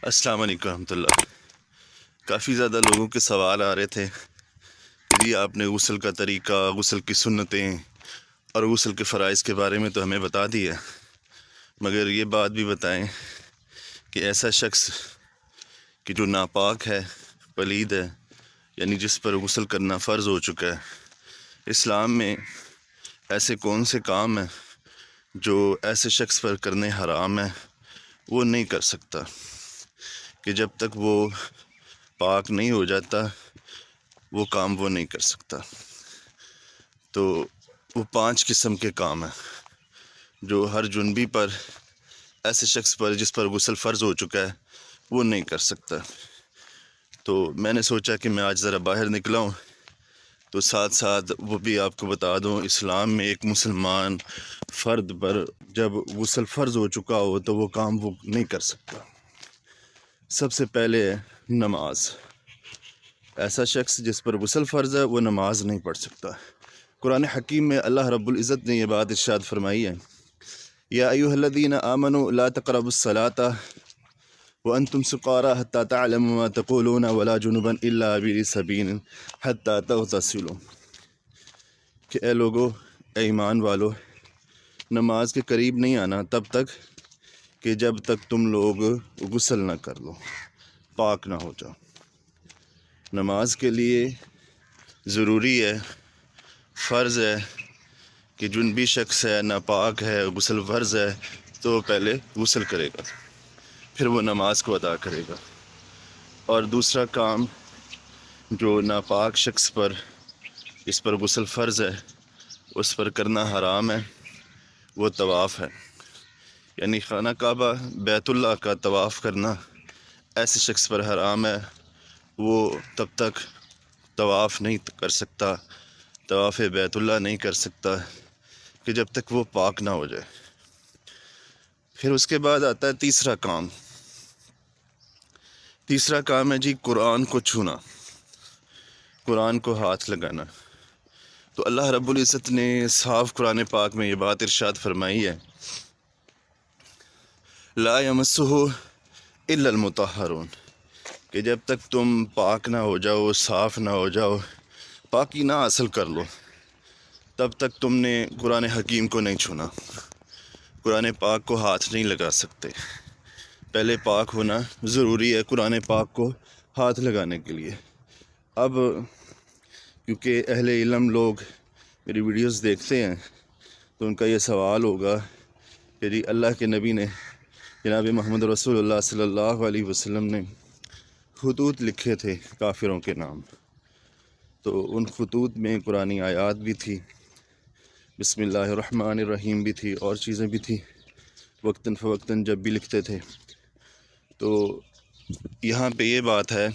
السلام علیکم ورحمۃ اللہ۔ کافی زیادہ لوگوں کے سوال آ رہے تھے کہ جی آپ نے غسل کا طریقہ، غسل کی سنتیں اور غسل کے فرائض کے بارے میں تو ہمیں بتا دیا، مگر یہ بات بھی بتائیں کہ ایسا شخص کہ جو ناپاک ہے، پلید ہے، یعنی جس پر غسل کرنا فرض ہو چکا ہے، اسلام میں ایسے کون سے کام ہیں جو ایسے شخص پر کرنے حرام ہیں، وہ نہیں کر سکتا کہ جب تک وہ پاک نہیں ہو جاتا وہ کام وہ نہیں کر سکتا۔ تو وہ 5 قسم کے کام ہیں جو ہر جنبی پر، ایسے شخص پر جس پر غسل فرض ہو چکا ہے، وہ نہیں کر سکتا۔ تو میں نے سوچا کہ میں آج ذرا باہر نکلا ہوں تو ساتھ ساتھ وہ بھی آپ کو بتا دوں، اسلام میں ایک مسلمان فرد پر جب غسل فرض ہو چکا ہو تو وہ کام وہ نہیں کر سکتا۔ سب سے پہلے ہے نماز۔ ایسا شخص جس پر غسل فرض ہے وہ نماز نہیں پڑھ سکتا۔ قرآن حکیم میں اللہ رب العزت نے یہ بات ارشاد فرمائی ہے، یا ایھا الذین آمنوا لا تقربوا الصلاۃ وانتم سقارى حتى تعلموا ما تقولون ولا جنبا الا عابري سبیل حتى تغتسلوا، کہ اے لوگو، اے ایمان والو، نماز کے قریب نہیں آنا تب تک کہ جب تک تم لوگ غسل نہ کر لو، پاک نہ ہو جاؤ۔ نماز کے لیے ضروری ہے، فرض ہے کہ جنبی شخص ہے، ناپاک ہے، غسل فرض ہے تو پہلے غسل کرے گا، پھر وہ نماز کو ادا کرے گا۔ اور دوسرا کام جو ناپاک شخص پر، جس پر غسل فرض ہے، اس پر کرنا حرام ہے، وہ طواف ہے، یعنی خانہ کعبہ بیت اللہ کا طواف کرنا ایسے شخص پر حرام ہے۔ وہ تب تک طواف نہیں کر سکتا، طواف بیت اللہ نہیں کر سکتا کہ جب تک وہ پاک نہ ہو جائے۔ پھر اس کے بعد آتا ہے تیسرا کام۔ تیسرا کام ہے جی قرآن کو چھونا، قرآن کو ہاتھ لگانا۔ تو اللہ رب العزت نے صاف قرآن پاک میں یہ بات ارشاد فرمائی ہے، لا یمسہ الا المطہرون، کہ جب تک تم پاک نہ ہو جاؤ، صاف نہ ہو جاؤ، پاکی نہ حاصل کر لو، تب تک تم نے قرآن حکیم کو نہیں چھونا، قرآن پاک کو ہاتھ نہیں لگا سکتے۔ پہلے پاک ہونا ضروری ہے قرآن پاک کو ہاتھ لگانے کے لیے۔ اب کیونکہ اہل علم لوگ میری ویڈیوز دیکھتے ہیں تو ان کا یہ سوال ہوگا کہ جی اللہ کے نبی نے، جناب محمد رسول اللہ صلی اللہ علیہ وسلم نے خطوط لکھے تھے کافروں کے نام، تو ان خطوط میں قرآنی آیات بھی تھی، بسم اللہ الرحمن الرحیم بھی تھی، اور چیزیں بھی تھی، وقتاً فوقتاً جب بھی لکھتے تھے۔ تو یہاں پہ یہ بات ہے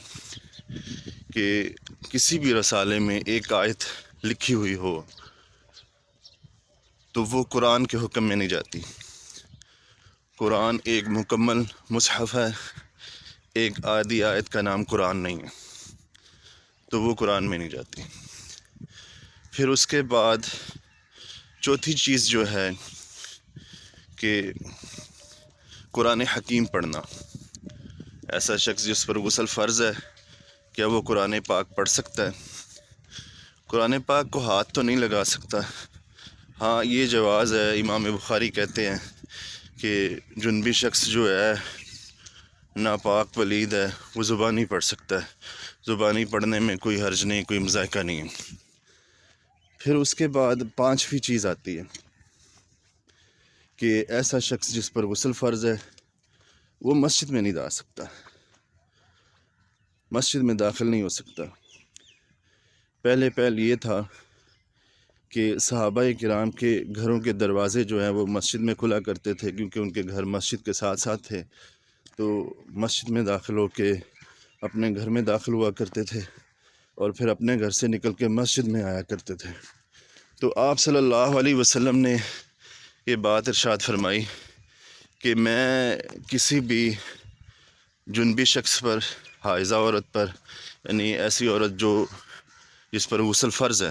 کہ کسی بھی رسالے میں ایک آیت لکھی ہوئی ہو تو وہ قرآن کے حکم میں نہیں جاتی۔ قرآن ایک مکمل مصحف ہے، ایک آدھی آیت کا نام قرآن نہیں ہے، تو وہ قرآن میں نہیں جاتی۔ پھر اس کے بعد چوتھی چیز جو ہے کہ قرآن حکیم پڑھنا۔ ایسا شخص جس پر غسل فرض ہے، کیا وہ قرآن پاک پڑھ سکتا ہے؟ قرآن پاک کو ہاتھ تو نہیں لگا سکتا۔ ہاں یہ جواز ہے، امام بخاری کہتے ہیں کہ جنبی شخص جو ہے، ناپاک پلید ہے، وہ زبانی پڑھ سکتا ہے، زبانی پڑھنے میں کوئی حرج نہیں، کوئی مذائقہ نہیں ہے۔ پھر اس کے بعد 5ویں چیز آتی ہے کہ ایسا شخص جس پر غسل فرض ہے وہ مسجد میں نہیں جا سکتا، مسجد میں داخل نہیں ہو سکتا۔ پہلے یہ تھا کہ صحابہ کرام کے گھروں کے دروازے جو ہیں وہ مسجد میں کھلا کرتے تھے، کیونکہ ان کے گھر مسجد کے ساتھ ساتھ تھے، تو مسجد میں داخل ہو کے اپنے گھر میں داخل ہوا کرتے تھے اور پھر اپنے گھر سے نکل کے مسجد میں آیا کرتے تھے۔ تو آپ صلی اللہ علیہ وسلم نے یہ بات ارشاد فرمائی کہ میں کسی بھی جنبی شخص پر، حائضہ عورت پر، یعنی ایسی عورت جس پر غسل فرض ہے،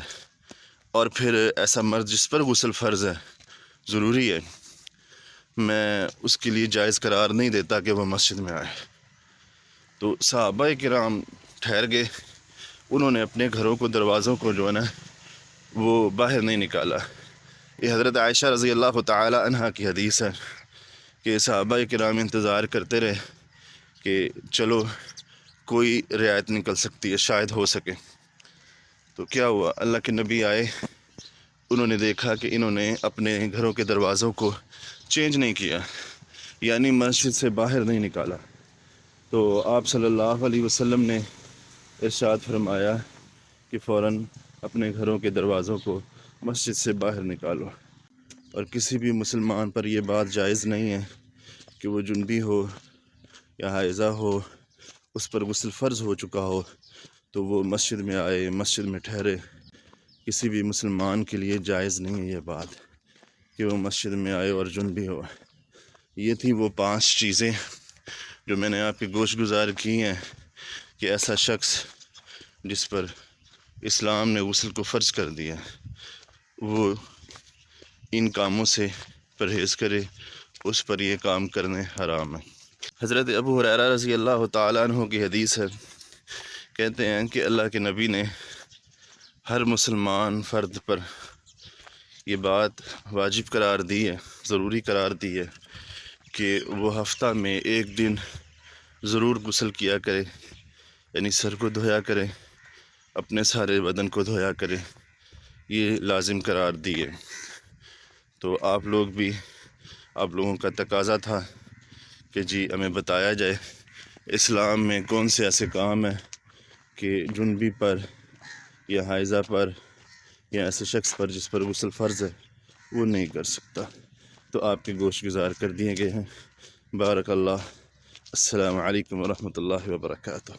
اور پھر ایسا مرد جس پر غسل فرض ہے، ضروری ہے، میں اس کے لیے جائز قرار نہیں دیتا کہ وہ مسجد میں آئے۔ تو صحابہ کرام ٹھہر گئے، انہوں نے اپنے گھروں کو، دروازوں کو جو ہے نا وہ باہر نہیں نکالا۔ یہ حضرت عائشہ رضی اللہ تعالی عنہا کی حدیث ہے کہ صحابہ کرام انتظار کرتے رہے کہ چلو کوئی رعایت نکل سکتی ہے، شاید ہو سکے۔ تو کیا ہوا، اللہ کے نبی آئے، انہوں نے دیکھا کہ انہوں نے اپنے گھروں کے دروازوں کو چینج نہیں کیا، یعنی مسجد سے باہر نہیں نکالا۔ تو آپ صلی اللہ علیہ وسلم نے ارشاد فرمایا کہ فوراً اپنے گھروں کے دروازوں کو مسجد سے باہر نکالو۔ اور کسی بھی مسلمان پر یہ بات جائز نہیں ہے کہ وہ جنبی ہو یا حائضہ ہو، اس پر غسل فرض ہو چکا ہو تو وہ مسجد میں آئے، مسجد میں ٹھہرے۔ کسی بھی مسلمان کے لیے جائز نہیں ہے یہ بات کہ وہ مسجد میں آئے اور جنبی ہو۔ یہ تھی وہ 5 چیزیں جو میں نے آپ کی گوش گزار کی ہیں کہ ایسا شخص جس پر اسلام نے غسل کو فرض کر دیا وہ ان کاموں سے پرہیز کرے، اس پر یہ کام کرنے حرام ہے۔ حضرت ابو ہریرہ رضی اللہ تعالیٰ عنہ کی حدیث ہے، کہتے ہیں کہ اللہ کے نبی نے ہر مسلمان فرد پر یہ بات واجب قرار دی ہے، ضروری قرار دی ہے کہ وہ ہفتہ میں 1 دن ضرور غسل کیا کرے، یعنی سر کو دھویا کرے، اپنے سارے بدن کو دھویا کرے، یہ لازم قرار دی ہے۔ تو آپ لوگوں کا تقاضا تھا کہ جی ہمیں بتایا جائے اسلام میں کون سے ایسے کام ہیں کہ جنبی پر یا حائضہ پر یا ایسے شخص پر جس پر غسل فرض ہے وہ نہیں کر سکتا۔ تو آپ کے گوش گزار کر دیے گئے ہیں۔ بارک اللہ۔ السلام علیکم ورحمۃ اللہ وبرکاتہ۔